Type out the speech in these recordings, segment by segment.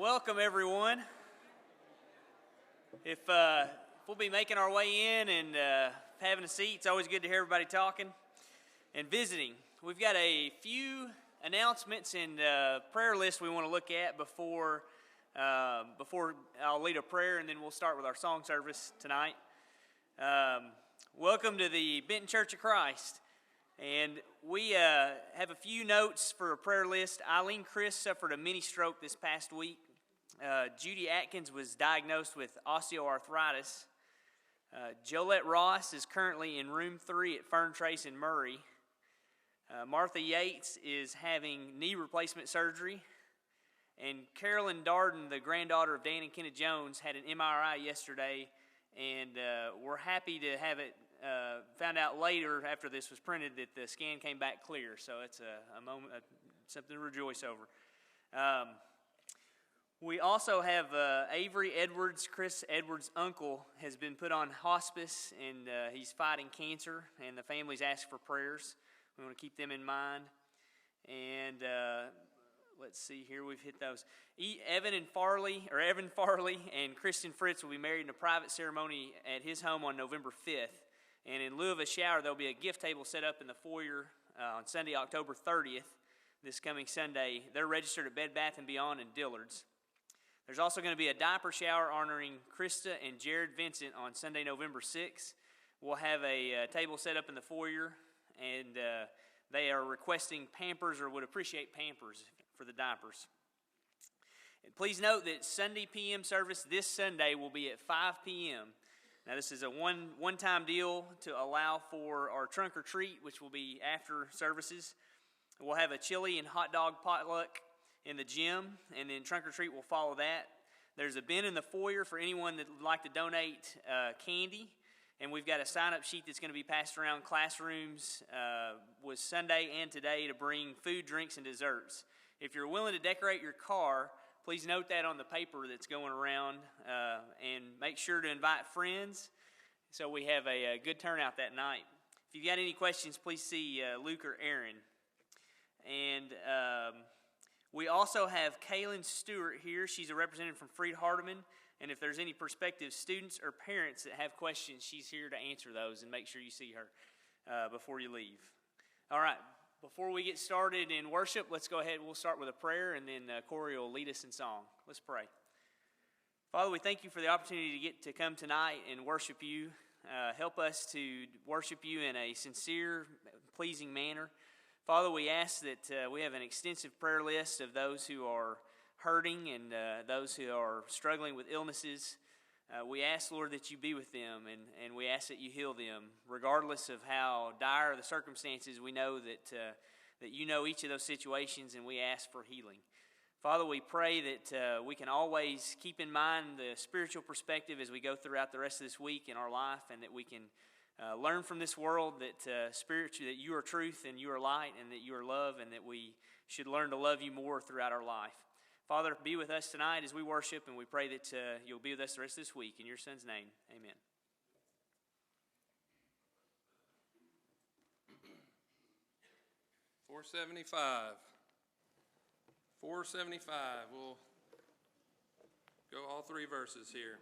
Welcome, everyone. If we'll be making our way in and having a seat, it's always good to hear everybody talking and visiting. We've got a few announcements and prayer list we want to look at before I'll lead a prayer, and then we'll start with our song service tonight. Welcome to the Benton Church of Christ. And we have a few notes for a prayer list. Eileen Chris suffered a mini stroke this past week. Judy Atkins was diagnosed with osteoarthritis. Jolette Ross is currently in room 3 at Fern Trace in Murray. Martha Yates is having knee replacement surgery. And Carolyn Darden, the granddaughter of Dan and Kenneth Jones, had an MRI yesterday. And we're happy to have it found out later after this was printed that the scan came back clear. So it's a moment, something to rejoice over. We also have Avery Edwards, Chris Edwards' uncle, has been put on hospice, and he's fighting cancer, and the family's asked for prayers. We want to keep them in mind. And let's see here, we've hit those. Evan Farley and Kristen Fritz will be married in a private ceremony at his home on November 5th. And in lieu of a shower, there'll be a gift table set up in the foyer on Sunday, October 30th, this coming Sunday. They're registered at Bed Bath & Beyond and Dillard's. There's also going to be a diaper shower honoring Krista and Jared Vincent on Sunday, November 6th. We'll have a table set up in the foyer, and they are requesting Pampers or would appreciate Pampers for the diapers. And please note that Sunday PM service this Sunday will be at 5 p.m. Now, this is a one-time deal to allow for our trunk or treat, which will be after services. We'll have a chili and hot dog potluck in the gym, and then trunk or treat will follow that. There's a bin in the foyer for anyone that would like to donate candy, and we've got a sign-up sheet that's going to be passed around classrooms with Sunday and today to bring food, drinks, and desserts. If you're willing to decorate your car, please note that on the paper that's going around, and make sure to invite friends so we have a good turnout that night. If you've got any questions, please see Luke or Aaron. And we also have Kaylin Stewart here. She's a representative from Freed Hardeman, and if there's any prospective students or parents that have questions, she's here to answer those, and make sure you see her before you leave. All right. Before we get started in worship, let's go ahead. We'll start with a prayer, and then Corey will lead us in song. Let's pray. Father, we thank you for the opportunity to get to come tonight and worship you. Help us to worship you in a sincere, pleasing manner. Father, we ask that we have an extensive prayer list of those who are hurting and those who are struggling with illnesses. We ask, Lord, that you be with them, and we ask that you heal them. Regardless of how dire the circumstances, we know that you know each of those situations, and we ask for healing. Father, we pray that we can always keep in mind the spiritual perspective as we go throughout the rest of this week in our life, and that we can learn from this world that spiritually that you are truth and you are light and that you are love, and that we should learn to love you more throughout our life. Father, be with us tonight as we worship, and we pray that you'll be with us the rest of this week. In your Son's name, amen. $475. We'll go all 3 verses here.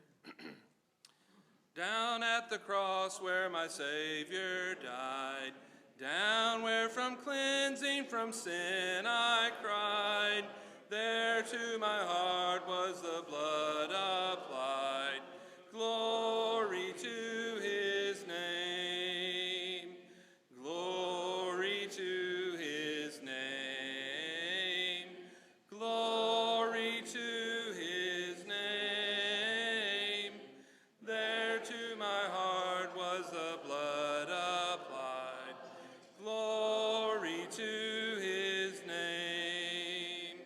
Down at the cross where my Savior died, down where from cleansing from sin I cried, there to my heart was the blood applied. Glory to his name. Glory to his name. Glory to his name. There to my heart was the blood applied. Glory to his name.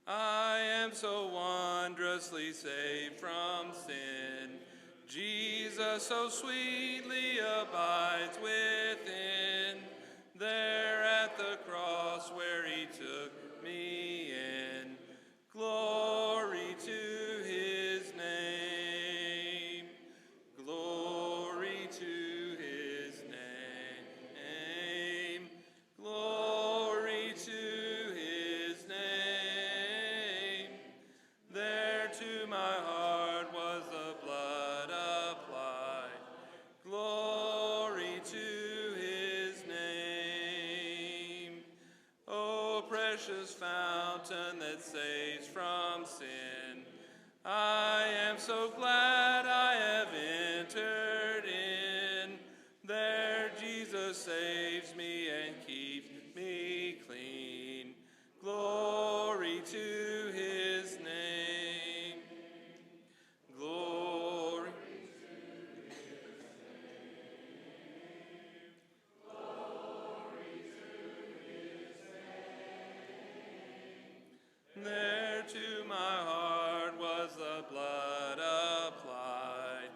I am so wondrously saved from sin. Jesus so sweetly abides within. There at the cross where he took me in. Glory to his name. Glory to his name. Glory to his name. precious fountain that saves from sin. I am so glad I have entered in. There Jesus saves me and keeps me clean. Glory to his name. Glory. There to my heart was the blood applied.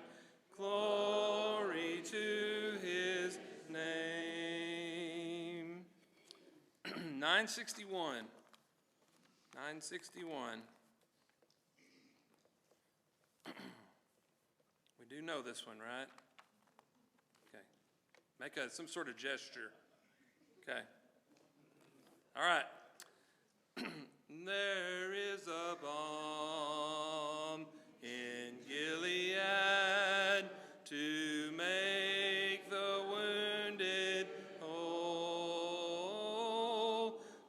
Glory to his name. 961. 961. We do know this one, right? Okay. Make some sort of gesture. Okay. All right. There is a balm in Gilead to make the wounded whole.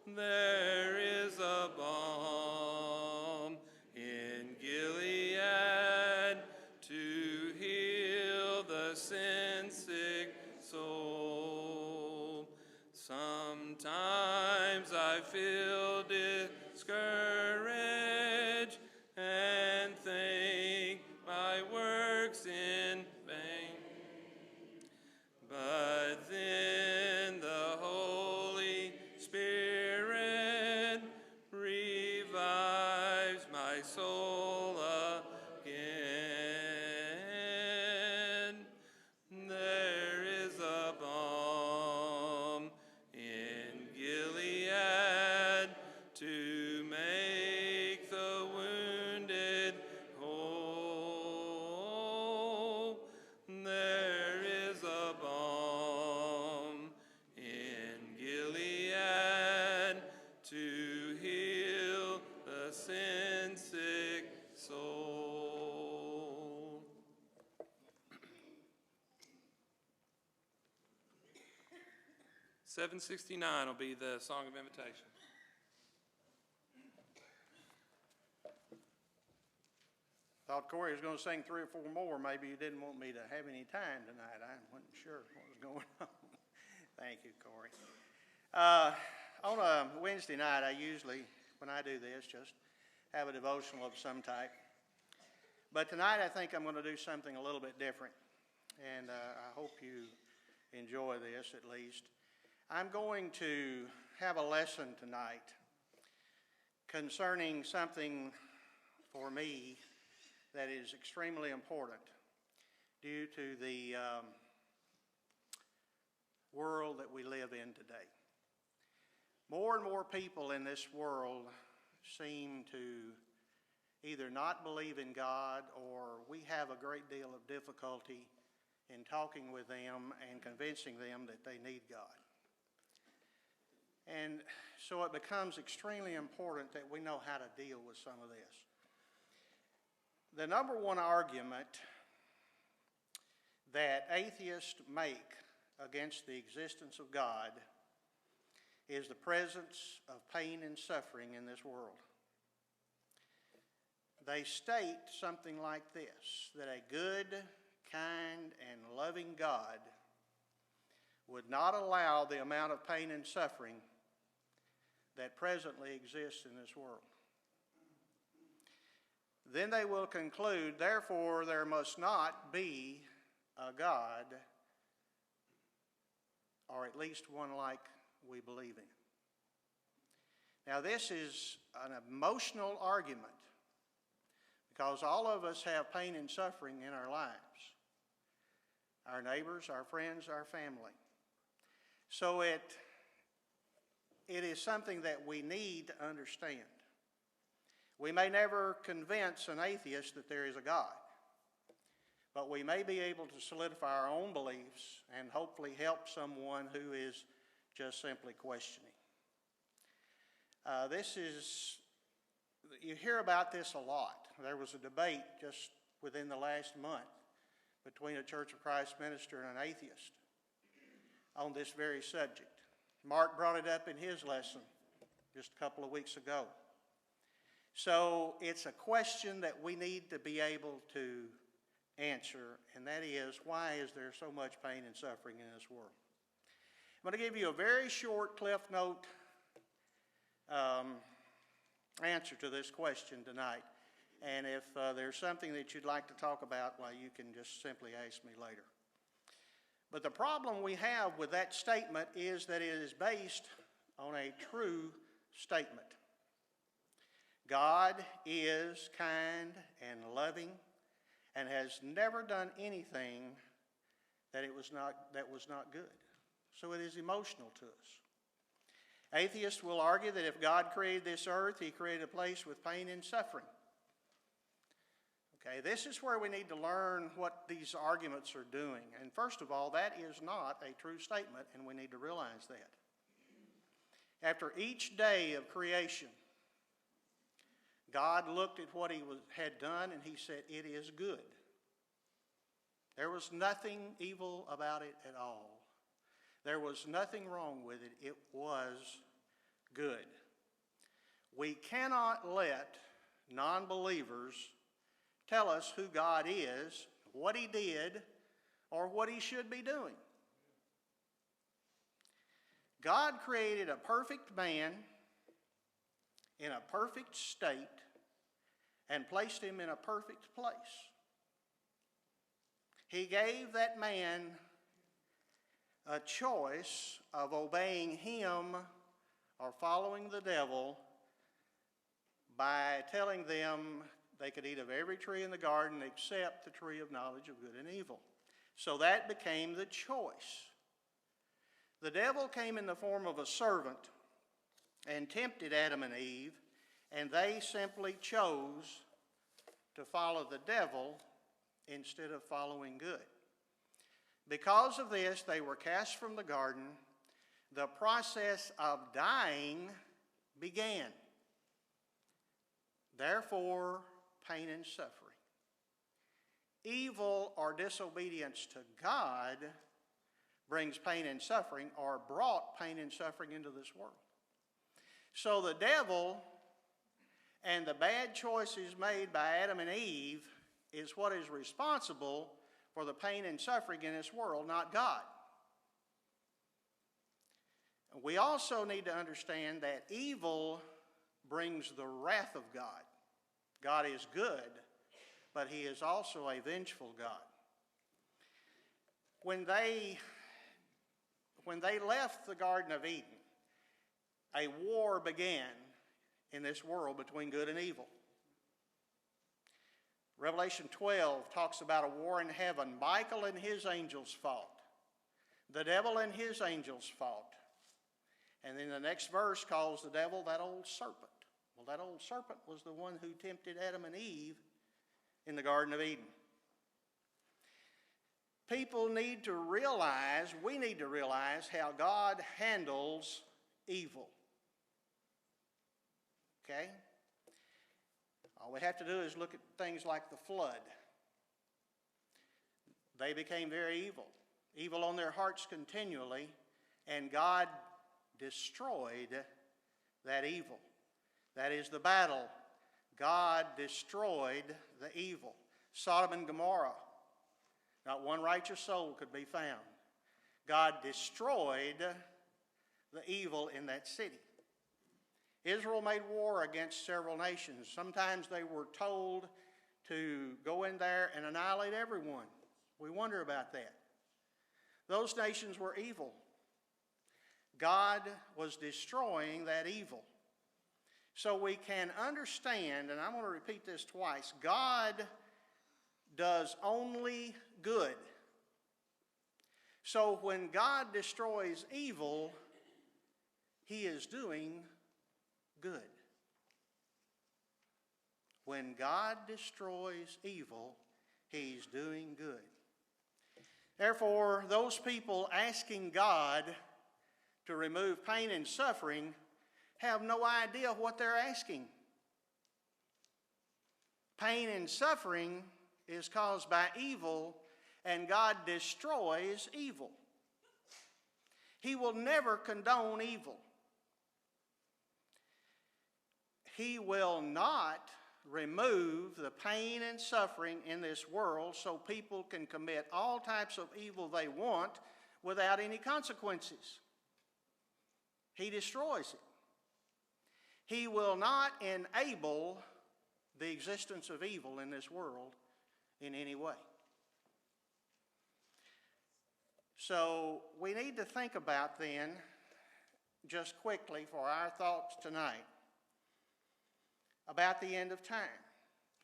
There is a balm in Gilead to heal the sin-sick soul. Sometimes I feel discouraged and think my work's in vain. But then the Holy Spirit revives my soul again. There is a balm in Gilead to make the wounded whole. There is a balm in Gilead to heal the sin-sick soul. $769 will be the song of invitation. Thought Corey was going to sing 3 or 4 more. Maybe you didn't want me to have any time tonight. I wasn't sure what was going on. Thank you, Corey. On a Wednesday night, I usually, when I do this, just have a devotional of some type. But tonight, I think I'm going to do something a little bit different. And I hope you enjoy this at least. I'm going to have a lesson tonight concerning something for me that is extremely important due to the world that we live in today. More and more people in this world seem to either not believe in God, or we have a great deal of difficulty in talking with them and convincing them that they need God. And so it becomes extremely important that we know how to deal with some of this. The number one argument that atheists make against the existence of God is the presence of pain and suffering in this world. They state something like this, that a good, kind, and loving God would not allow the amount of pain and suffering that presently exists in this world. Then they will conclude, therefore, there must not be a God, or at least one like we believe in. Now, this is an emotional argument because all of us have pain and suffering in our lives. Our neighbors, our friends, our family. So it is something that we need to understand. We may never convince an atheist that there is a God, but we may be able to solidify our own beliefs and hopefully help someone who is just simply questioning. You hear about this a lot. There was a debate just within the last month between a Church of Christ minister and an atheist on this very subject. Mark brought it up in his lesson just a couple of weeks ago. So it's a question that we need to be able to answer, and that is, why is there so much pain and suffering in this world? I'm going to give you a very short Cliff Note answer to this question tonight. And if there's something that you'd like to talk about, well, you can just simply ask me later. But the problem we have with that statement is that it is based on a true statement. God is kind and loving and has never done anything that was not good. So it is emotional to us. Atheists will argue that if God created this earth, He created a place with pain and suffering. Okay, this is where we need to learn what these arguments are doing. And first of all, that is not a true statement, and we need to realize that. After each day of creation, God looked at what He had done, and He said, "It is good." There was nothing evil about it at all. There was nothing wrong with it. It was good. We cannot let non-believers tell us who God is, what He did, or what He should be doing. God created a perfect man in a perfect state and placed him in a perfect place. He gave that man a choice of obeying Him or following the devil by telling them they could eat of every tree in the garden except the tree of knowledge of good and evil. So that became the choice. The devil came in the form of a servant and tempted Adam and Eve, and they simply chose to follow the devil instead of following good. Because of this, they were cast from the garden. The process of dying began. Therefore, pain and suffering. Evil or disobedience to God brings pain and suffering, or brought pain and suffering into this world. So the devil and the bad choices made by Adam and Eve is what is responsible for the pain and suffering in this world, not God. We also need to understand that evil brings the wrath of God. God is good, but He is also a vengeful God. When they left the Garden of Eden, a war began in this world between good and evil. Revelation 12 talks about a war in heaven. Michael and his angels fought. The devil and his angels fought. And then the next verse calls the devil that old serpent. Well, that old serpent was the one who tempted Adam and Eve in the Garden of Eden. People need to realize, we need to realize how God handles evil. Okay? All we have to do is look at things like the flood. They became very evil. Evil on their hearts continually, and God destroyed that evil. That is the battle. God destroyed the evil. Sodom and Gomorrah. Not one righteous soul could be found. God destroyed the evil in that city. Israel made war against several nations. Sometimes they were told to go in there and annihilate everyone. We wonder about that. Those nations were evil. God was destroying that evil. So we can understand, and I'm going to repeat this twice, God does only good. So when God destroys evil, He is doing good. When God destroys evil, He's doing good. Therefore, those people asking God to remove pain and suffering have no idea what they're asking. Pain and suffering is caused by evil, and God destroys evil. He will never condone evil. He will not remove the pain and suffering in this world so people can commit all types of evil they want without any consequences. He destroys it. He will not enable the existence of evil in this world in any way. So we need to think about then, just quickly for our thoughts tonight, about the end of time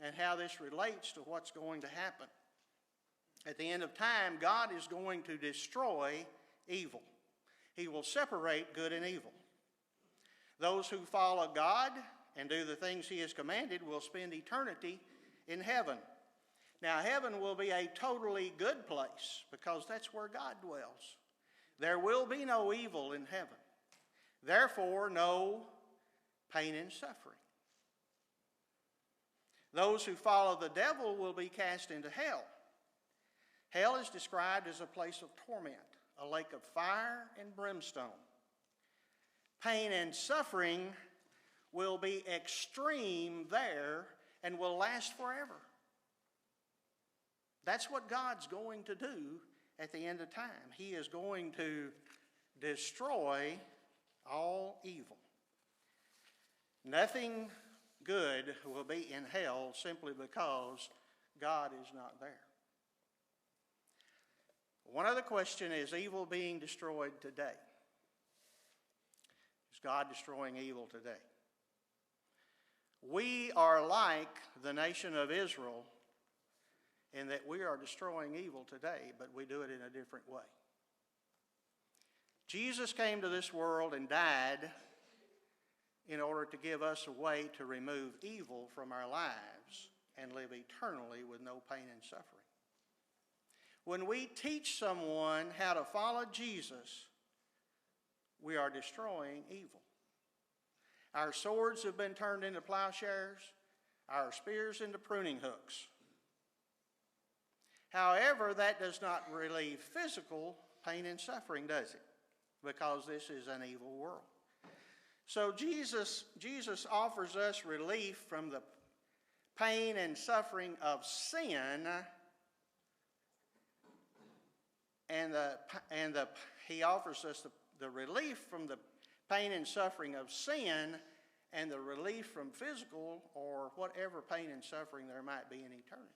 and how this relates to what's going to happen. At the end of time, God is going to destroy evil. He will separate good and evil. Those who follow God and do the things He has commanded will spend eternity in heaven. Now, heaven will be a totally good place because that's where God dwells. There will be no evil in heaven. Therefore, no pain and suffering. Those who follow the devil will be cast into hell. Hell is described as a place of torment, a lake of fire and brimstone. Pain and suffering will be extreme there and will last forever. That's what God's going to do at the end of time. He is going to destroy all evil. Nothing good will be in hell simply because God is not there. One other question is evil being destroyed today? Is God destroying evil today? We are like the nation of Israel in that we are destroying evil today, but we do it in a different way. Jesus came to this world and died in order to give us a way to remove evil from our lives and live eternally with no pain and suffering. When we teach someone how to follow Jesus, we are destroying evil. Our swords have been turned into plowshares, our spears into pruning hooks. However, that does not relieve physical pain and suffering, does it? Because this is an evil world. So Jesus offers us relief from the pain and suffering of sin, He offers us the relief from the pain and suffering of sin and the relief from physical or whatever pain and suffering there might be in eternity.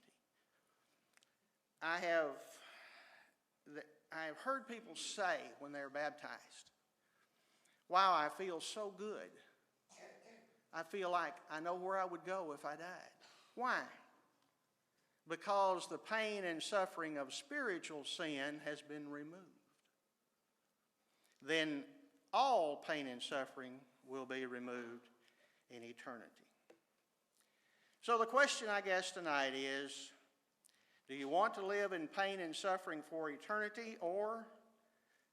I have heard people say when they're baptized, "Wow, I feel so good. I feel like I know where I would go if I died." Why? Because the pain and suffering of spiritual sin has been removed. Then all pain and suffering will be removed in eternity. So the question, I guess, tonight is, do you want to live in pain and suffering for eternity, or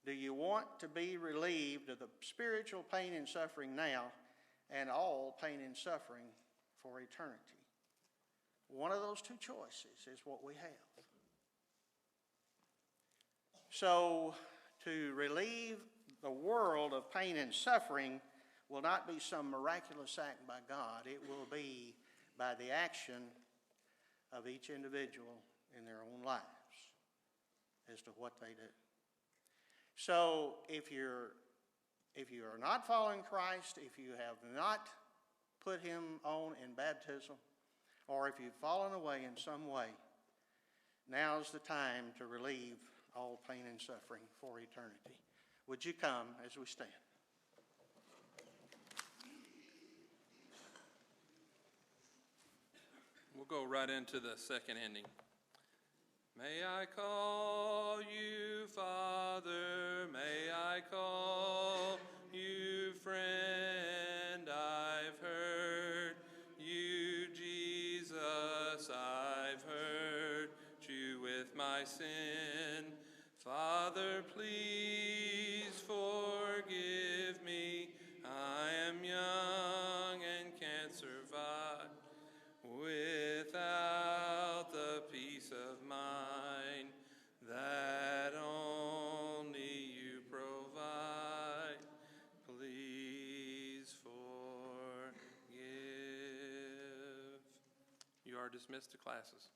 do you want to be relieved of the spiritual pain and suffering now and all pain and suffering for eternity? One of those two choices is what we have. So, to relieve the world of pain and suffering will not be some miraculous act by God. It will be by the action of each individual in their own lives as to what they do. So if you are not following Christ, if you have not put Him on in baptism, or if you've fallen away in some way, now's the time to relieve all pain and suffering for eternity. Would you come as we stand? We'll go right into the second ending. May I call you Father, may I call you friend, I've heard you, Jesus, I've heard you with my sin. Father, please forgive me, I am young and can't survive without the peace of mind that only you provide. Please forgive are dismissed to classes.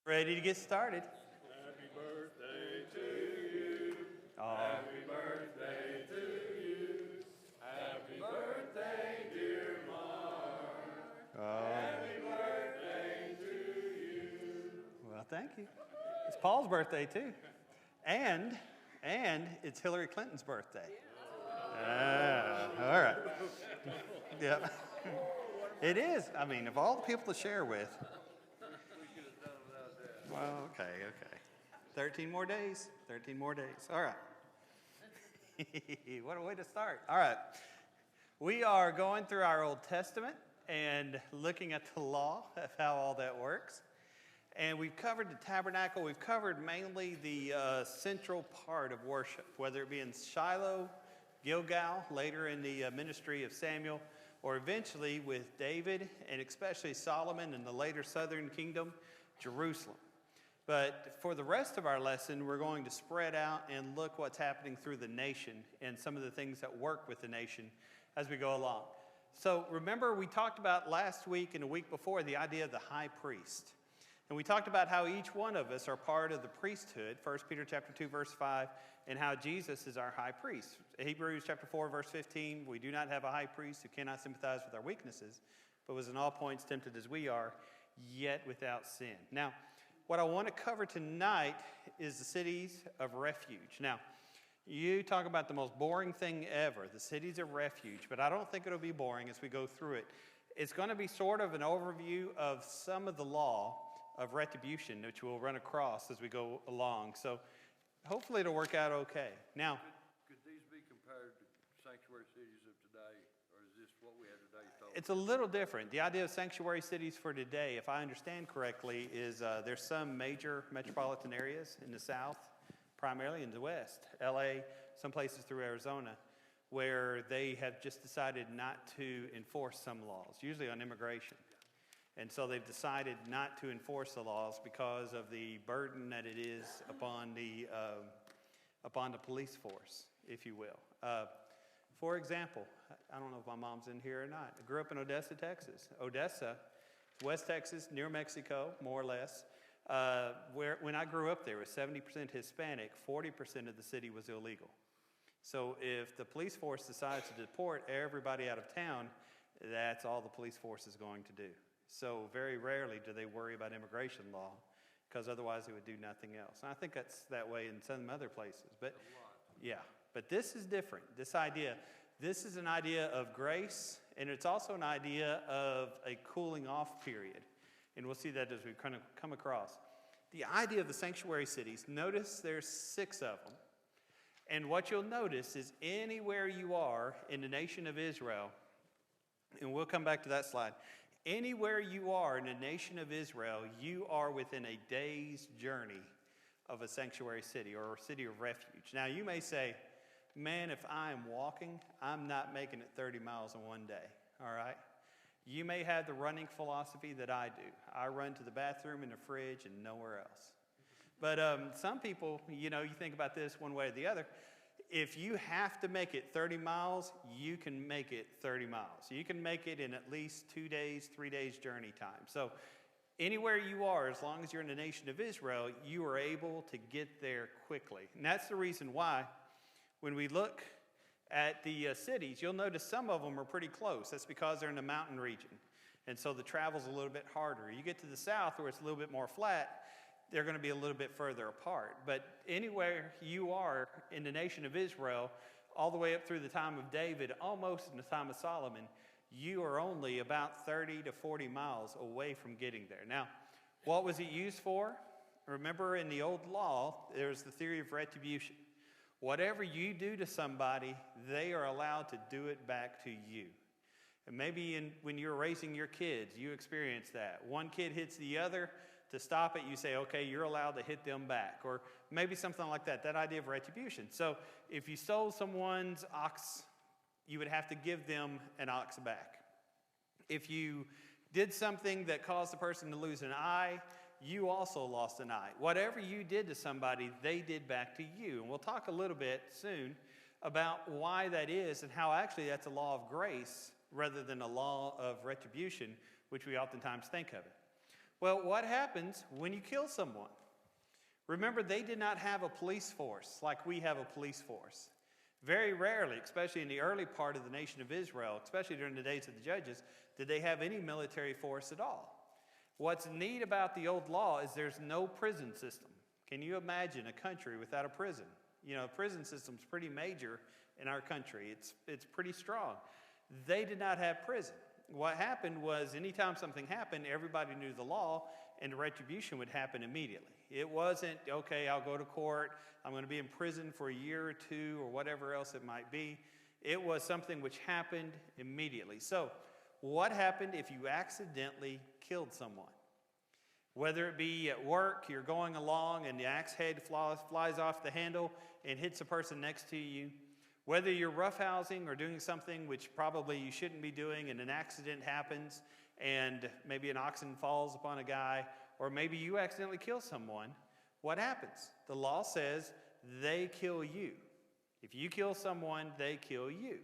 Ready to get started. Happy birthday to you. Happy birthday to you. Happy birthday, dear Mark. Happy birthday to you. Well, thank you. It's Paul's birthday too, and it's Hillary Clinton's birthday. All right. Yeah, it is. I mean, of all the people to share with. Well, okay. 13 more days. 13 more days. All right. What a way to start. All right. We are going through our Old Testament and looking at the law of how all that works. And we've covered the tabernacle. We've covered mainly the central part of worship, whether it be in Shiloh, Gilgal, later in the ministry of Samuel, or eventually with David and especially Solomon in the later southern kingdom, Jerusalem. But for the rest of our lesson, we're going to spread out and look what's happening through the nation and some of the things that work with the nation as we go along. So remember, we talked about last week and a week before the idea of the high priest. And we talked about how each one of us are part of the priesthood, 1 Peter chapter 2, verse 5, and how Jesus is our high priest. Hebrews chapter 4, verse 15, we do not have a high priest who cannot sympathize with our weaknesses, but was in all points tempted as we are, yet without sin. Now, what I want to cover tonight is the cities of refuge. Now, you talk about the most boring thing ever, the cities of refuge, but I don't think it'll be boring as we go through it. It's going to be sort of an overview of some of the law of retribution, which we'll run across as we go along. So hopefully it'll work out okay. Now, Could these be compared to sanctuary cities of today, or is this what we had today? it's a little different. The idea of sanctuary cities for today, if I understand correctly, is there's some major metropolitan areas in the south, primarily in the west, LA, some places through Arizona, where they have just decided not to enforce some laws, usually on immigration. And so they've decided not to enforce the laws because of the burden that it is upon the police force, if you will. For example, I don't know if my mom's in here or not. I grew up in Odessa, Texas. Odessa, West Texas, near Mexico, more or less. When I grew up there, it was 70% Hispanic, 40% of the city was illegal. So if the police force decides to deport everybody out of town, that's all the police force is going to do. So very rarely do they worry about immigration law, because otherwise they would do nothing else. And I think that's that way in some other places. But yeah, but this is different. This is an idea of grace, and it's also an idea of a cooling off period. And we'll see that as we kind of come across. The idea of the sanctuary cities, notice there's 6 of them. And what you'll notice is anywhere you are in the nation of Israel, and we'll come back to that slide, anywhere you are in the nation of Israel, you are within a day's journey of a sanctuary city or a city of refuge. Now, you may say, man, if I am walking, I'm not making it 30 miles in one day, all right? You may have the running philosophy that I do. I run to the bathroom and the fridge and nowhere else. But some people, you think about this one way or the other. If you have to make it 30 miles, you can make it 30 miles. You can make it in at least 2 days, 3 days journey time. So anywhere you are, as long as you're in the nation of Israel, you are able to get there quickly. And that's the reason why when we look at the cities, you'll notice some of them are pretty close. That's because they're in the mountain region. And so the travel's a little bit harder. You get to the south where it's a little bit more flat, they're going to be a little bit further apart. But anywhere you are in the nation of Israel, all the way up through the time of David, almost in the time of Solomon, you are only about 30 to 40 miles away from getting there. Now, what was it used for? Remember, in the old law, there's the theory of retribution. Whatever you do to somebody, they are allowed to do it back to you. And maybe when you're raising your kids, you experience that. One kid hits the other. To stop it, you say, okay, you're allowed to hit them back. Or maybe something like that idea of retribution. So if you stole someone's ox, you would have to give them an ox back. If you did something that caused the person to lose an eye, you also lost an eye. Whatever you did to somebody, they did back to you. And we'll talk a little bit soon about why that is and how actually that's a law of grace rather than a law of retribution, which we oftentimes think of it. Well, what happens when you kill someone? Remember, they did not have a police force like we have a police force. Very rarely, especially in the early part of the nation of Israel, especially during the days of the judges, did they have any military force at all. What's neat about the old law is there's no prison system. Can you imagine a country without a prison? You know, prison system's pretty major in our country. It's pretty strong. They did not have prison. What happened was anytime something happened, everybody knew the law, and the retribution would happen immediately. It wasn't, okay, I'll go to court, I'm going to be in prison for a year or two, or whatever else it might be. It was something which happened immediately. So, what happened if you accidentally killed someone? Whether it be at work, you're going along and the axe head flies off the handle and hits the person next to you. Whether you're roughhousing or doing something which probably you shouldn't be doing and an accident happens and maybe an oxen falls upon a guy, or maybe you accidentally kill someone, what happens? The law says they kill you. If you kill someone, they kill you.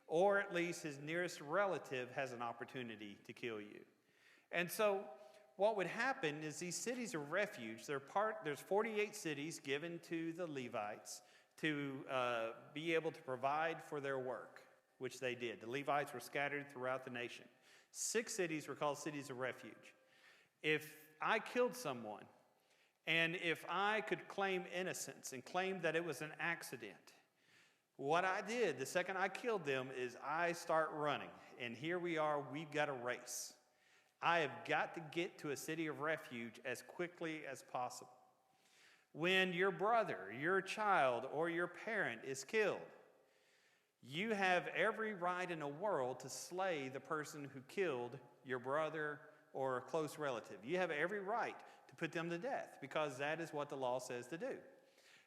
Or at least his nearest relative has an opportunity to kill you. And so what would happen is these cities of refuge, there's 48 cities given to the Levites to be able to provide for their work, which they did. The Levites were scattered throughout the nation. 6 cities were called cities of refuge. If I killed someone, and if I could claim innocence and claim that it was an accident, what I did the second I killed them is I start running. And here we are, we've got a race. I have got to get to a city of refuge as quickly as possible. When your brother, your child, or your parent is killed, you have every right in the world to slay the person who killed your brother or a close relative. You have every right to put them to death because that is what the law says to do.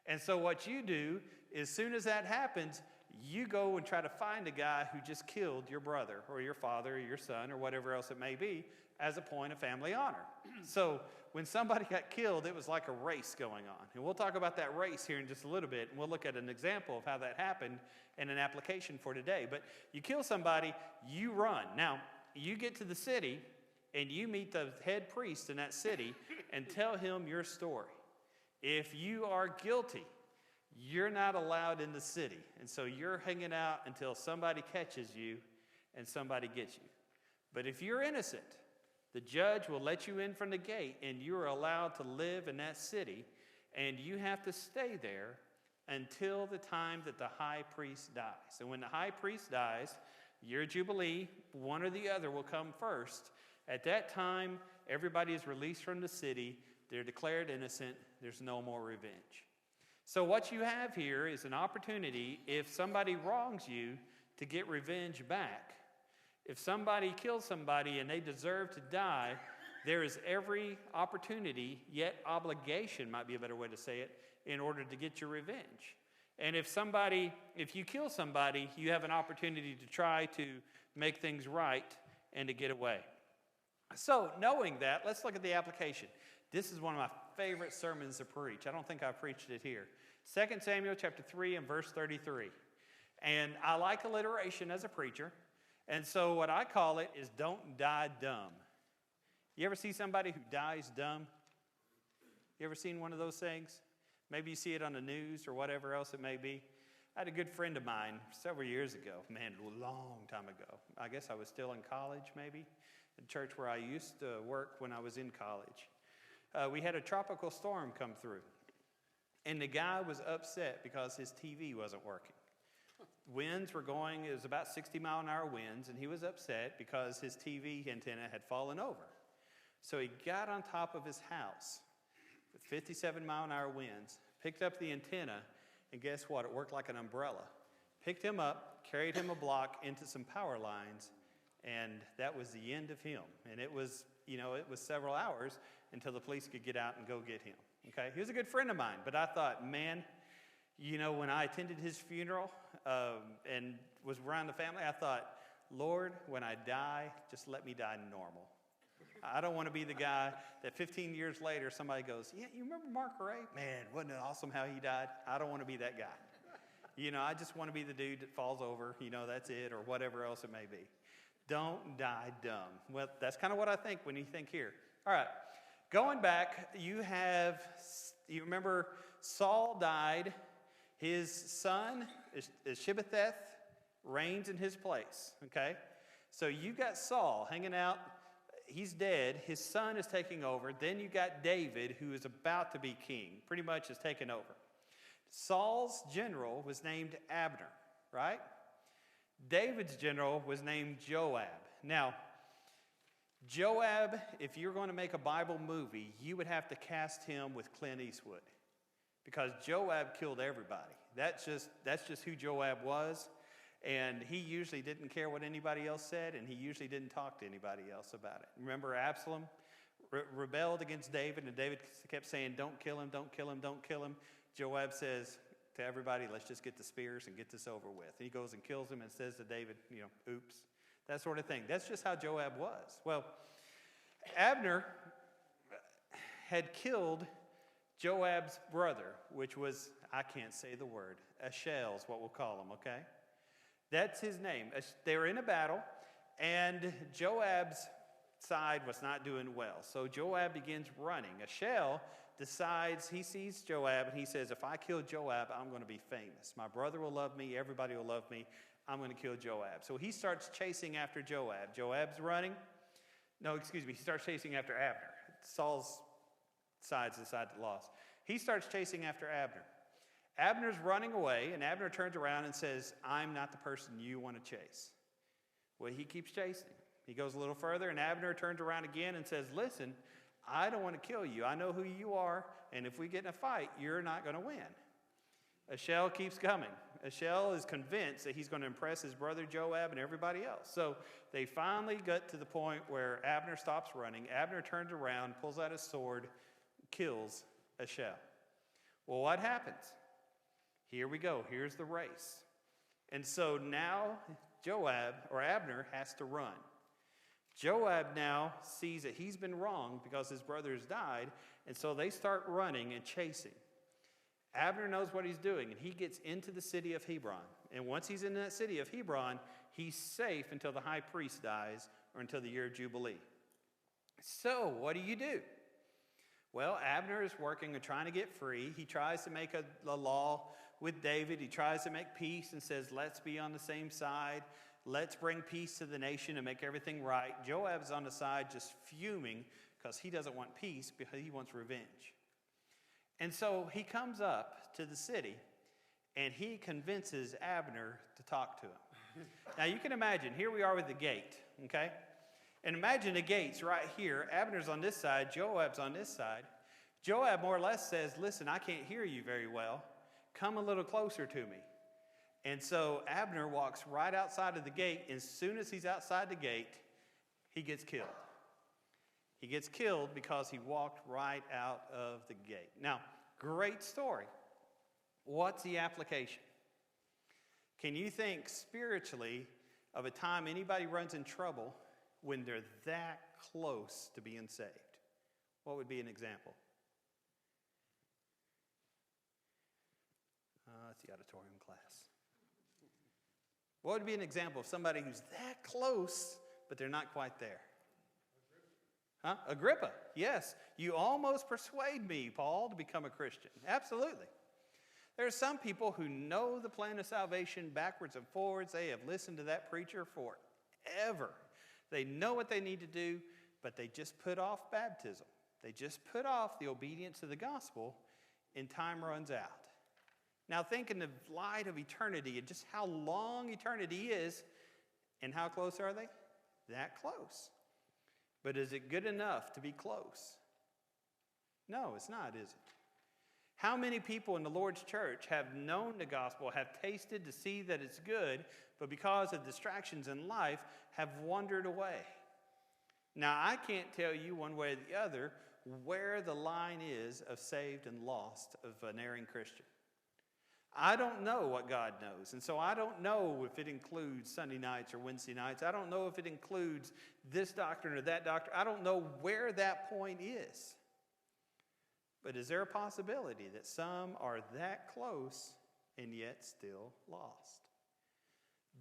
And so what you do, as soon as that happens, you go and try to find a guy who just killed your brother or your father or your son or whatever else it may be as a point of family honor. So when somebody got killed, it was like a race going on. And we'll talk about that race here in just a little bit, and we'll look at an example of how that happened and an application for today. But you kill somebody, you run. Now, you get to the city, and you meet the head priest in that city and tell him your story. If you are guilty, you're not allowed in the city. And so you're hanging out until somebody catches you and somebody gets you. But if you're innocent, the judge will let you in from the gate and you are allowed to live in that city, and you have to stay there until the time that the high priest dies. And when the high priest dies, your jubilee, one or the other, will come first. At that time, everybody is released from the city. They're declared innocent. There's no more revenge. So what you have here is an opportunity, if somebody wrongs you, to get revenge back. If somebody kills somebody and they deserve to die, there is every opportunity, yet obligation might be a better way to say it, in order to get your revenge. And if you kill somebody, you have an opportunity to try to make things right and to get away. So knowing that, let's look at the application. This is one of my favorite sermons to preach. I don't think I preached it here. 2 Samuel chapter 3 and verse 33. And I like alliteration as a preacher. And so what I call it is don't die dumb. You ever see somebody who dies dumb? You ever seen one of those things? Maybe you see it on the news or whatever else it may be. I had a good friend of mine several years ago. Man, a long time ago. I guess I was still in college maybe. The church where I used to work when I was in college. We had a tropical storm come through. And the guy was upset because his TV wasn't working. Winds were going, it was about 60-mile-an-hour winds, and he was upset because his TV antenna had fallen over. So he got on top of his house with 57-mile-an-hour winds, picked up the antenna, and guess what? It worked like an umbrella. Picked him up, carried him a block into some power lines, and that was the end of him. And it was several hours until the police could get out and go get him. Okay, he was a good friend of mine, but I thought, man, when I attended his funeral and was around the family, I thought, Lord, when I die, just let me die normal. I don't want to be the guy that 15 years later somebody goes, yeah, you remember Mark Ray? Man, wasn't it awesome how he died? I don't want to be that guy. I just want to be the dude that falls over, that's it, or whatever else it may be. Don't die dumb. Well, that's kind of what I think when you think here. All right. Going back, you remember Saul died. His son, Ishbosheth, reigns in his place, okay? So you got Saul hanging out. He's dead. His son is taking over. Then you got David, who is about to be king, pretty much is taking over. Saul's general was named Abner, right? David's general was named Joab. Now, Joab, if you're going to make a Bible movie, you would have to cast him with Clint Eastwood because Joab killed everybody. That's just who Joab was, and he usually didn't care what anybody else said, and he usually didn't talk to anybody else about it. Remember Absalom rebelled against David, and David kept saying, don't kill him, don't kill him, don't kill him. Joab says to everybody, let's just get the spears and get this over with. And he goes and kills him and says to David, oops. That sort of thing. That's just how Joab was. Well, Abner had killed Joab's brother, which was, I can't say the word, Ashel is what we'll call him, okay? That's his name. They were in a battle, and Joab's side was not doing well. So Joab begins running. Ashel decides, he sees Joab, and he says, if I kill Joab, I'm going to be famous. My brother will love me. Everybody will love me. I'm going to kill Joab. So he starts chasing after Joab. Joab's running. He starts chasing after Abner. Saul's side's the side that lost. He starts chasing after Abner. Abner's running away, and Abner turns around and says, I'm not the person you want to chase. Well, he keeps chasing. He goes a little further, and Abner turns around again and says, listen, I don't want to kill you. I know who you are, and if we get in a fight, you're not going to win. Ashel keeps coming. Ashel is convinced that he's going to impress his brother Joab and everybody else. So they finally get to the point where Abner stops running. Abner turns around, pulls out his sword, kills Ashel. Well, what happens? Here we go. Here's the race. And so now Abner has to run. Joab now sees that he's been wrong because his brother has died, and so they start running and chasing. Abner knows what he's doing, and he gets into the city of Hebron. And once he's in that city of Hebron, he's safe until the high priest dies or until the year of Jubilee. So what do you do? Well, Abner is working and trying to get free. He tries to make a law with David. He tries to make peace and says, let's be on the same side. Let's bring peace to the nation and make everything right. Joab's on the side just fuming because he doesn't want peace, because he wants revenge. And so he comes up to the city, and he convinces Abner to talk to him. Now, you can imagine, here we are with the gate, okay? And imagine the gate's right here. Abner's on this side. Joab's on this side. Joab more or less says, listen, I can't hear you very well. Come a little closer to me. And so Abner walks right outside of the gate. As soon as he's outside the gate, he gets killed. He gets killed because he walked right out of the gate. Now, great story. What's the application? Can you think spiritually of a time anybody runs in trouble when they're that close to being saved? What would be an example? It's the auditorium class. What would be an example of somebody who's that close, but they're not quite there? Huh? Agrippa, yes. You almost persuade me, Paul, to become a Christian. Absolutely. There are some people who know the plan of salvation backwards and forwards. They have listened to that preacher forever. They know what they need to do, but they just put off baptism. They just put off the obedience to the gospel, and time runs out. Now think in the light of eternity and just how long eternity is, and how close are they? That close. But is it good enough to be close? No, it's not, is it? How many people in the Lord's church have known the gospel, have tasted to see that it's good, but because of distractions in life, have wandered away? Now, I can't tell you one way or the other where the line is of saved and lost of an erring Christian. I don't know what God knows, and so I don't know if it includes Sunday nights or Wednesday nights. I don't know if it includes this doctrine or that doctrine. I don't know where that point is. But is there a possibility that some are that close and yet still lost?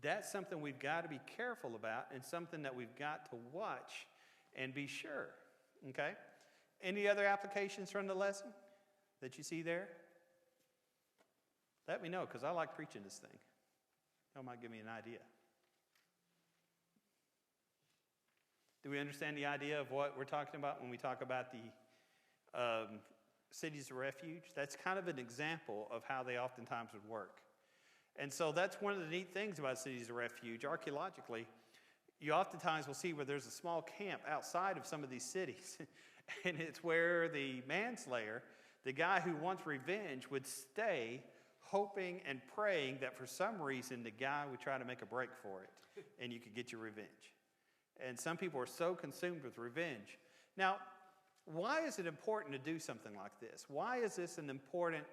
That's something we've got to be careful about, and something that we've got to watch and be sure. Okay? Any other applications from the lesson that you see there? Let me know, because I like preaching this thing. That might give me an idea. Do we understand the idea of what we're talking about when we talk about the cities of refuge? That's kind of an example of how they oftentimes would work. And so that's one of the neat things about cities of refuge. Archaeologically, you oftentimes will see where there's a small camp outside of some of these cities. And it's where the manslayer, the guy who wants revenge, would stay hoping and praying that for some reason the guy would try to make a break for it and you could get your revenge. And some people are so consumed with revenge. Now, why is it important to do something like this? Why is this an important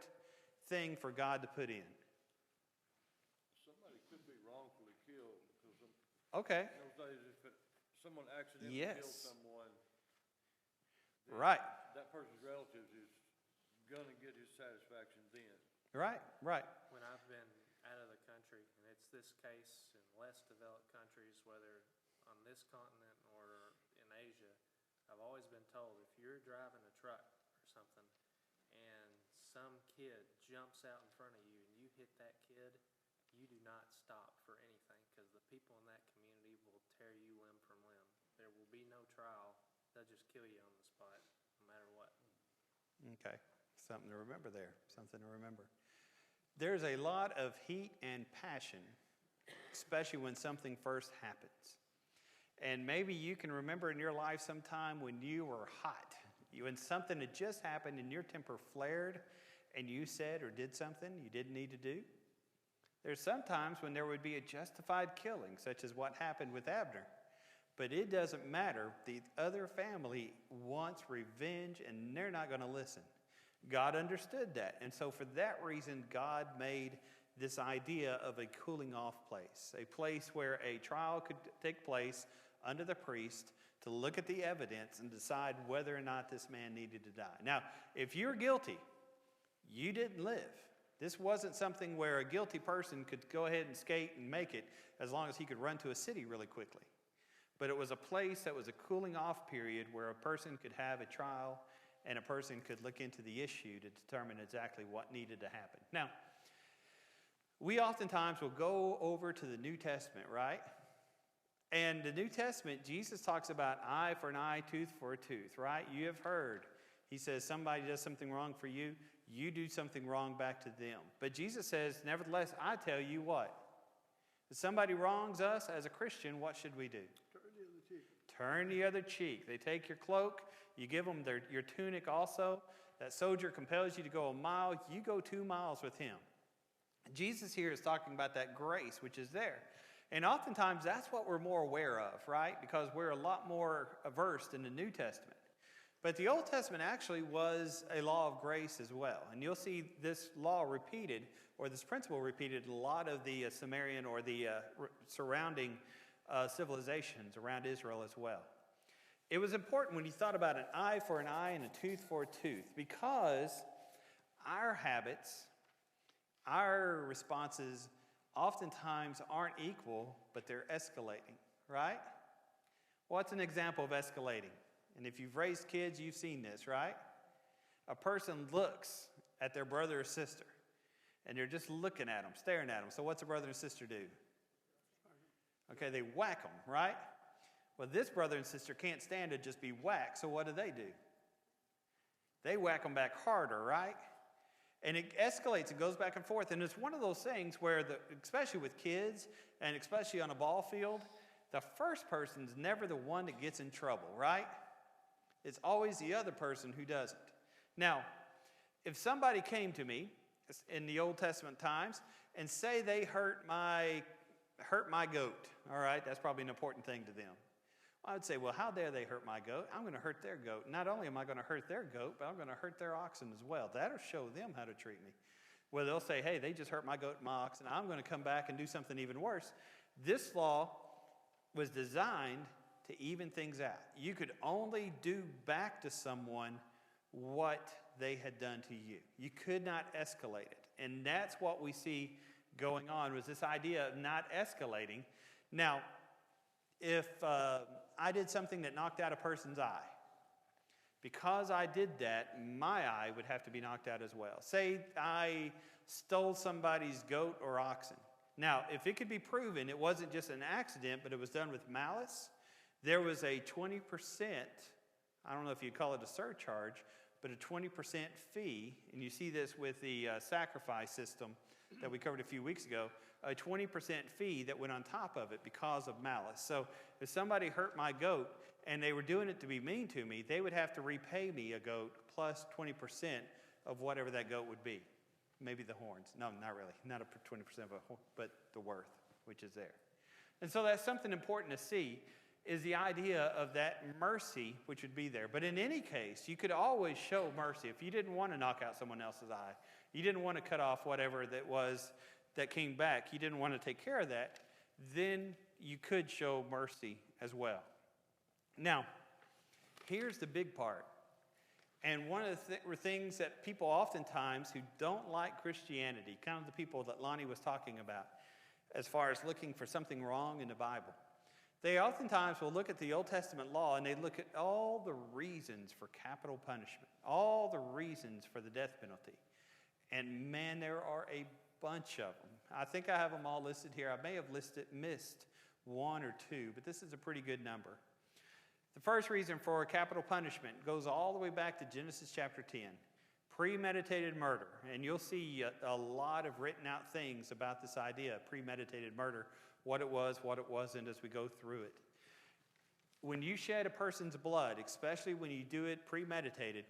thing for God to put in? Somebody could be wrongfully killed because Okay. in those days, if someone accidentally Yes. killed someone, Right. that person's relatives is gonna get his satisfaction then. Right. When I've been out of the country, and it's this case in less developed countries, whether on this continent or in Asia, I've always been told if you're driving a truck or something and some kid jumps out in front of you and you hit that kid, you do not stop for anything because the people in that community will tear you limb from limb. There will be no trial. They'll just kill you on the spot, no matter what. Okay. Something to remember there. Something to remember. There's a lot of heat and passion, especially when something first happens. And maybe you can remember in your life sometime when you were hot, when something had just happened and your temper flared and you said or did something you didn't need to do. There's sometimes when there would be a justified killing, such as what happened with Abner. But it doesn't matter. The other family wants revenge and they're not going to listen. God understood that. And so for that reason, God made this idea of a cooling off place, a place where a trial could take place under the priest to look at the evidence and decide whether or not this man needed to die. Now, if you're guilty, you didn't live. This wasn't something where a guilty person could go ahead and skate and make it as long as he could run to a city really quickly. But it was a place that was a cooling off period where a person could have a trial and a person could look into the issue to determine exactly what needed to happen. Now, we oftentimes will go over to the New Testament, right? And the New Testament, Jesus talks about eye for an eye, tooth for a tooth, right? You have heard. He says somebody does something wrong for you, you do something wrong back to them. But Jesus says, nevertheless, I tell you what? If somebody wrongs us as a Christian, what should we do? Turn the other cheek. They take your cloak, you give them your tunic also. That soldier compels you to go a mile, you go 2 miles with him. Jesus here is talking about that grace which is there. And oftentimes that's what we're more aware of, right? Because we're a lot more versed in the New Testament. But the Old Testament actually was a law of grace as well. And you'll see this law repeated, or this principle repeated in a lot of the Sumerian or the surrounding civilizations around Israel as well. It was important when you thought about an eye for an eye and a tooth for a tooth, because our habits, our responses oftentimes aren't equal, but they're escalating, right? What's an example of escalating? And if you've raised kids, you've seen this, right? A person looks at their brother or sister, and they're just looking at them, staring at them. So what's a brother and sister do? Okay, they whack them, right? Well, this brother and sister can't stand to just be whacked, so what do? They whack them back harder, right? And it escalates, it goes back and forth. And it's one of those things where, especially with kids, and especially on a ball field, the first person's never the one that gets in trouble, right? It's always the other person who doesn't. Now, if somebody came to me in the Old Testament times and say they hurt my goat, all right, that's probably an important thing to them. I would say, well, how dare they hurt my goat? I'm going to hurt their goat. Not only am I going to hurt their goat, but I'm going to hurt their oxen as well. That'll show them how to treat me. Well, they'll say, hey, they just hurt my goat and my oxen. I'm going to come back and do something even worse. This law was designed to even things out. You could only do back to someone what they had done to you. You could not escalate it. And that's what we see going on, was this idea of not escalating. Now, if I did something that knocked out a person's eye, Because I did that, my eye would have to be knocked out as well. Say I stole somebody's goat or oxen. Now, if it could be proven it wasn't just an accident, but it was done with malice, there was a 20%, I don't know if you'd call it a surcharge, but a 20% fee, and you see this with the sacrifice system that we covered a few weeks ago, a 20% fee that went on top of it because of malice. So if somebody hurt my goat and they were doing it to be mean to me, they would have to repay me a goat plus 20% of whatever that goat would be. Maybe the horns. No, not really. Not a 20% of a horn, but the worth, which is there. And so that's something important to see, is the idea of that mercy which would be there. But in any case, you could always show mercy. If you didn't want to knock out someone else's eye, you didn't want to cut off whatever that was that came back, you didn't want to take care of that, then you could show mercy as well. Now, here's the big part. And one of the things that people oftentimes who don't like Christianity, kind of the people that Lonnie was talking about, as far as looking for something wrong in the Bible, they oftentimes will look at the Old Testament law and they look at all the reasons for capital punishment, all the reasons for the death penalty. And man, there are a bunch of them. I think I have them all listed here. I may have missed one or two, but this is a pretty good number. The first reason for capital punishment goes all the way back to Genesis chapter 10, premeditated murder. And you'll see a lot of written out things about this idea of premeditated murder, what it was, what it wasn't, as we go through it. When you shed a person's blood, especially when you do it premeditated,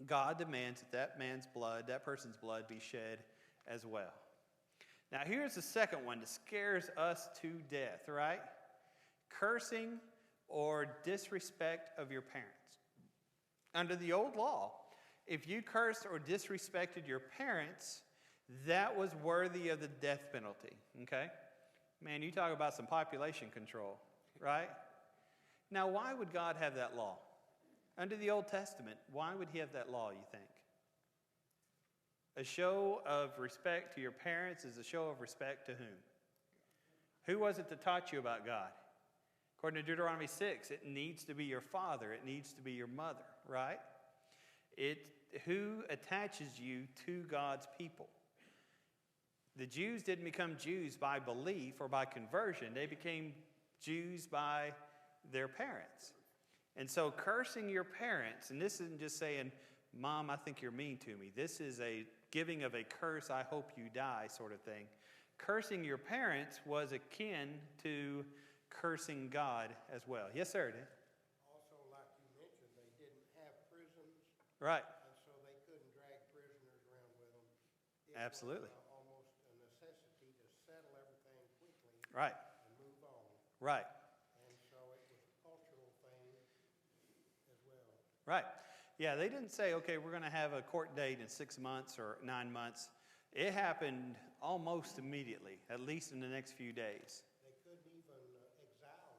God demands that that person's blood be shed as well. Now here's the second one that scares us to death, right? Cursing or disrespect of your parents. Under the old law, if you cursed or disrespected your parents, that was worthy of the death penalty, okay? Man, you talk about some population control, right? Now, why would God have that law? Under the Old Testament, why would he have that law, you think? A show of respect to your parents is a show of respect to whom? Who was it that taught you about God? According to Deuteronomy 6, it needs to be your father. It needs to be your mother, right? Who attaches you to God's people? The Jews didn't become Jews by belief or by conversion. They became Jews by their parents. And so cursing your parents, and this isn't just saying, Mom, I think you're mean to me. This is a giving of a curse, I hope you die sort of thing. Cursing your parents was akin to cursing God as well. Yes, sir. Also, like you mentioned, they didn't have prisons. Right. And so they couldn't drag prisoners around with them. Absolutely. Was almost a necessity to settle everything quickly. Right. And move on. Right. And so it was a cultural thing as well. Right. Yeah, they didn't say, okay, we're going to have a court date in 6 months or 9 months. It happened almost immediately, at least in the next few days. They couldn't even exile.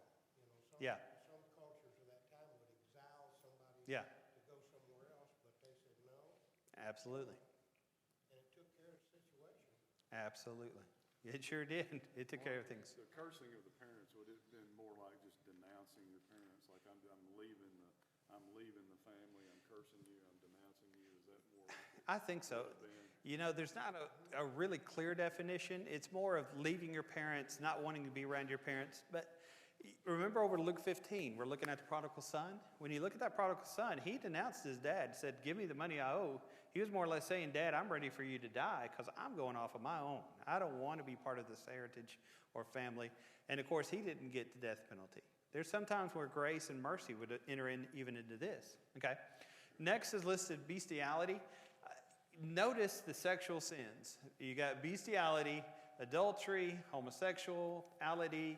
Some cultures of that time would exile somebody to go somewhere else, but they said no. Absolutely. And it took care of the situation. Absolutely. It sure did. It took care of things. The cursing of the parents, would it have been more like just denouncing your parents? Like I'm leaving the family, I'm cursing you, I'm denouncing you. Is that more? I think so. You know, there's not a really clear definition. It's more of leaving your parents, not wanting to be around your parents. But remember over Luke 15, we're looking at the prodigal son. When you look at that prodigal son, he denounced his dad, said, give me the money I owe. He was more or less saying, Dad, I'm ready for you to die because I'm going off of my own. I don't want to be part of this heritage or family. And of course, he didn't get the death penalty. There's some times where grace and mercy would enter in even into this. Okay. Next is listed bestiality. Notice the sexual sins. You got bestiality, adultery, homosexuality,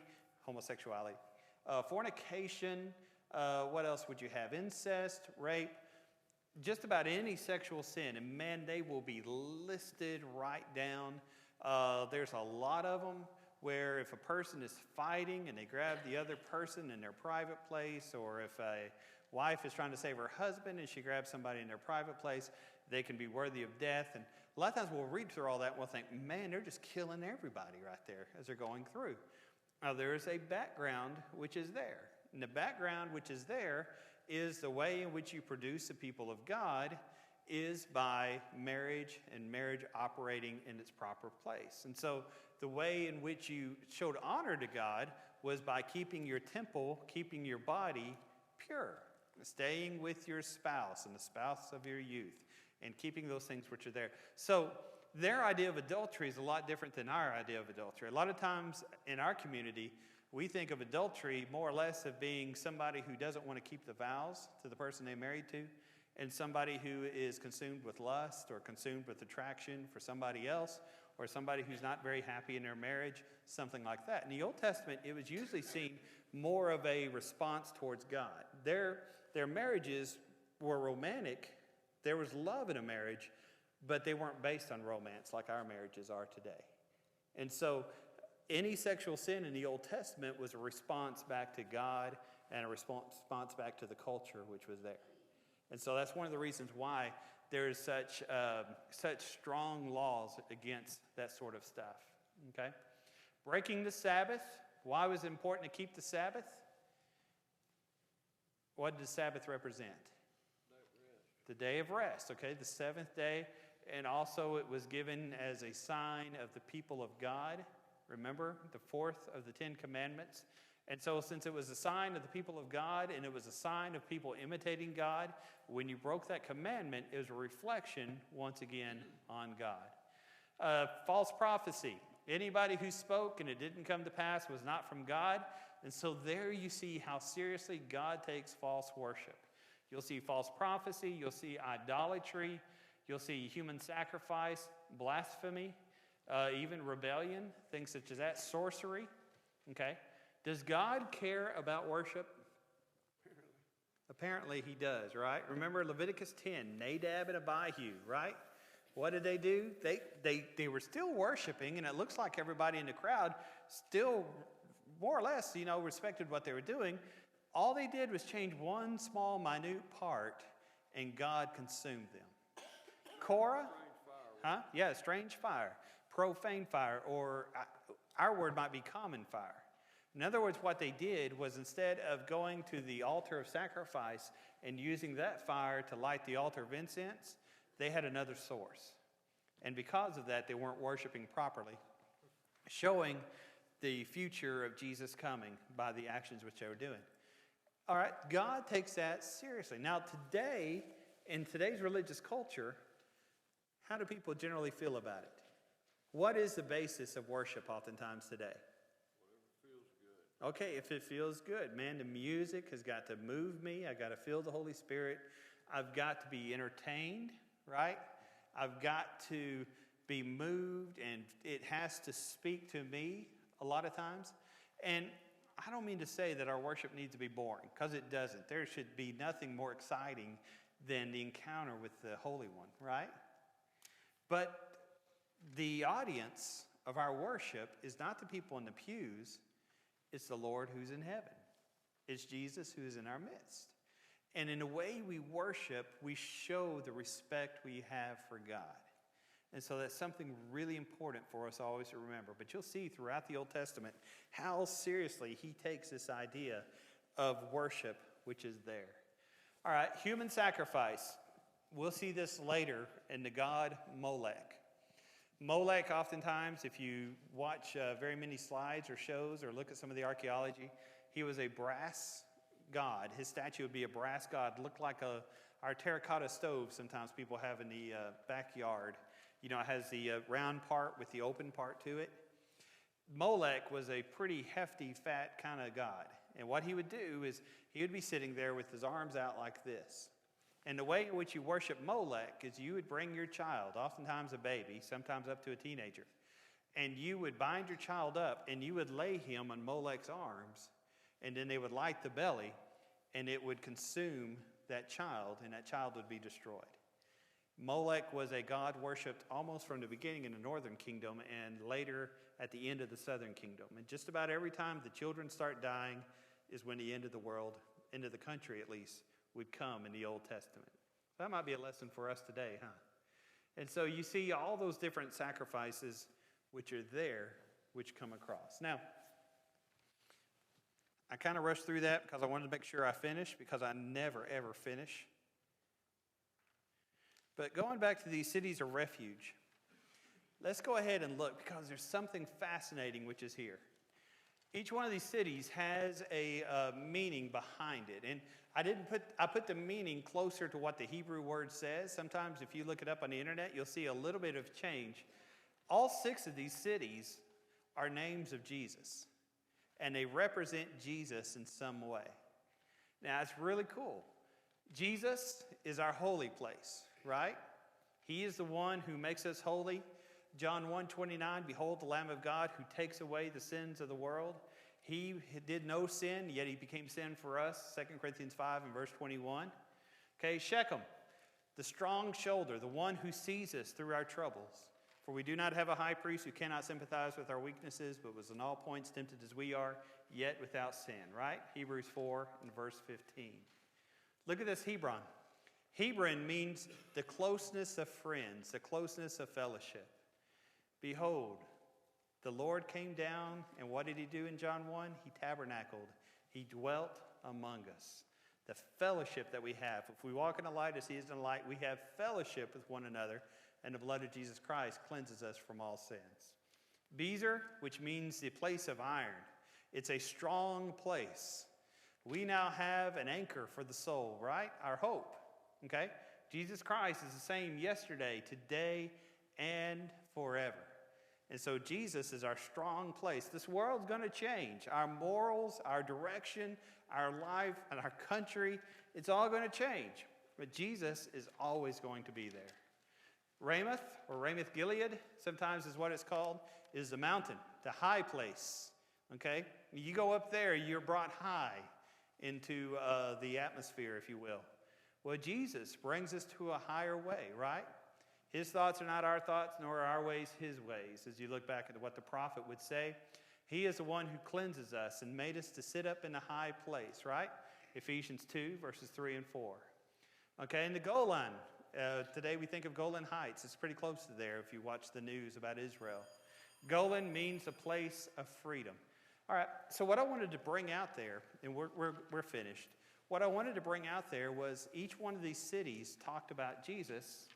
fornication. What else would you have? Incest, rape, just about any sexual sin. And man, they will be listed right down. There's a lot of them where if a person is fighting and they grab the other person in their private place, or if a wife is trying to save her husband and she grabs somebody in their private place, they can be worthy of death. And a lot of times we'll read through all that and we'll think, man, they're just killing everybody right there as they're going through. Now, there is a background which is there. And the background which is there is the way in which you produce the people of God is by marriage and marriage operating in its proper place. And so the way in which you showed honor to God was by keeping your temple, keeping your body pure, staying with your spouse and the spouse of your youth, and keeping those things which are there. So their idea of adultery is a lot different than our idea of adultery. A lot of times in our community, we think of adultery more or less of being somebody who doesn't want to keep the vows to the person they're married to, and somebody who is consumed with lust or consumed with attraction for somebody else, or somebody who's not very happy in their marriage, something like that. In the Old Testament, it was usually seen more of a response towards God. Their marriages were romantic. There was love in a marriage, but they weren't based on romance like our marriages are today. And so any sexual sin in the Old Testament was a response back to God and a response back to the culture which was there. And so that's one of the reasons why there is such strong laws against that sort of stuff. Okay? Breaking the Sabbath. Why was it important to keep the Sabbath? What did the Sabbath represent? The day of rest. Okay, the seventh day. And also it was given as a sign of the people of God. Remember, the fourth of the 10 Commandments. And so since it was a sign of the people of God and it was a sign of people imitating God, when you broke that commandment, it was a reflection, once again, on God. False prophecy. Anybody who spoke and it didn't come to pass was not from God. And so there you see how seriously God takes false worship. You'll see false prophecy. You'll see idolatry. You'll see human sacrifice, blasphemy, even rebellion, things such as that, sorcery. Okay? Does God care about worship? Apparently he does, right? Remember Leviticus 10, Nadab and Abihu, right? What did they do? They were still worshiping, and it looks like everybody in the crowd still more or less, respected what they were doing. All they did was change one small, minute part, and God consumed them. Korah? Huh? Yeah, strange fire. Profane fire, or our word might be common fire. In other words, what they did was instead of going to the altar of sacrifice and using that fire to light the altar of incense, they had another source. And because of that, they weren't worshiping properly, showing the future of Jesus coming by the actions which they were doing. All right, God takes that seriously. Now today, in today's religious culture, how do people generally feel about it? What is the basis of worship oftentimes today? Okay, if it feels good. Man, the music has got to move me. I've got to feel the Holy Spirit. I've got to be entertained, right? I've got to be moved, and it has to speak to me a lot of times. And I don't mean to say that our worship needs to be boring, because it doesn't. There should be nothing more exciting than the encounter with the Holy One, right? But the audience of our worship is not the people in the pews. It's the Lord who's in heaven. It's Jesus who's in our midst. And in the way we worship, we show the respect we have for God. And so that's something really important for us always to remember. But you'll see throughout the Old Testament how seriously he takes this idea of worship, which is there. All right, human sacrifice. We'll see this later in the god Molech. Molech, oftentimes, if you watch very many slides or shows or look at some of the archaeology, he was a brass god. His statue would be a brass god, looked like our terracotta stove sometimes people have in the backyard. It has the round part with the open part to it. Molech was a pretty hefty, fat kind of god. And what he would do is he would be sitting there with his arms out like this. And the way in which you worship Molech is you would bring your child, oftentimes a baby, sometimes up to a teenager, and you would bind your child up and you would lay him on Molech's arms, and then they would light the belly and it would consume that child, and that child would be destroyed. Molech was a god worshipped almost from the beginning in the northern kingdom and later at the end of the southern kingdom. And just about every time the children start dying is when the end of the world, end of the country at least, would come in the Old Testament. That might be a lesson for us today, huh? And so you see all those different sacrifices which are there, which come across. Now, I kind of rushed through that because I wanted to make sure I finished, because I never, ever finish. But going back to these cities of refuge, let's go ahead and look, because there's something fascinating which is here. Each one of these cities has a meaning behind it. And I put the meaning closer to what the Hebrew word says. Sometimes if you look it up on the internet, you'll see a little bit of change. All 6 of these cities are names of Jesus, and they represent Jesus in some way. Now, it's really cool. Jesus is our holy place, right? He is the one who makes us holy. John 1:29, behold the Lamb of God who takes away the sins of the world. He did no sin, yet he became sin for us, 2 Corinthians 5 and verse 21. Okay, Shechem, the strong shoulder, the one who sees us through our troubles. For we do not have a high priest who cannot sympathize with our weaknesses, but was in all points tempted as we are, yet without sin, right? Hebrews 4 and verse 15. Look at this Hebron. Hebron means the closeness of friends, the closeness of fellowship. Behold, the Lord came down, and what did he do in John 1? He tabernacled. He dwelt among us. The fellowship that we have. If we walk in the light as he is in the light, we have fellowship with one another, and the blood of Jesus Christ cleanses us from all sins. Bezer, which means the place of iron. It's a strong place. We now have an anchor for the soul, right? Our hope, okay? Jesus Christ is the same yesterday, today, and forever. And so Jesus is our strong place. This world's going to change. Our morals, our direction, our life, and our country, it's all going to change. But Jesus is always going to be there. Ramoth, or Ramoth Gilead, sometimes is what it's called, is the mountain, the high place. Okay? You go up there, you're brought high into the atmosphere, if you will. Well, Jesus brings us to a higher way, right? His thoughts are not our thoughts, nor are our ways his ways. As you look back at what the prophet would say, he is the one who cleanses us and made us to sit up in a high place, right? Ephesians 2, verses 3 and 4. Okay, and the Golan. Today we think of Golan Heights. It's pretty close to there if you watch the news about Israel. Golan means a place of freedom. All right, so what I wanted to bring out there, and we're finished. What I wanted to bring out there was each one of these cities talked about Jesus.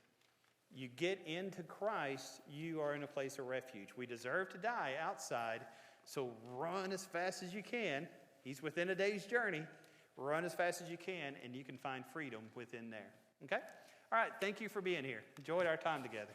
You get into Christ, you are in a place of refuge. We deserve to die outside, so run as fast as you can. He's within a day's journey. Run as fast as you can, and you can find freedom within there. Okay? All right, thank you for being here. Enjoyed our time together.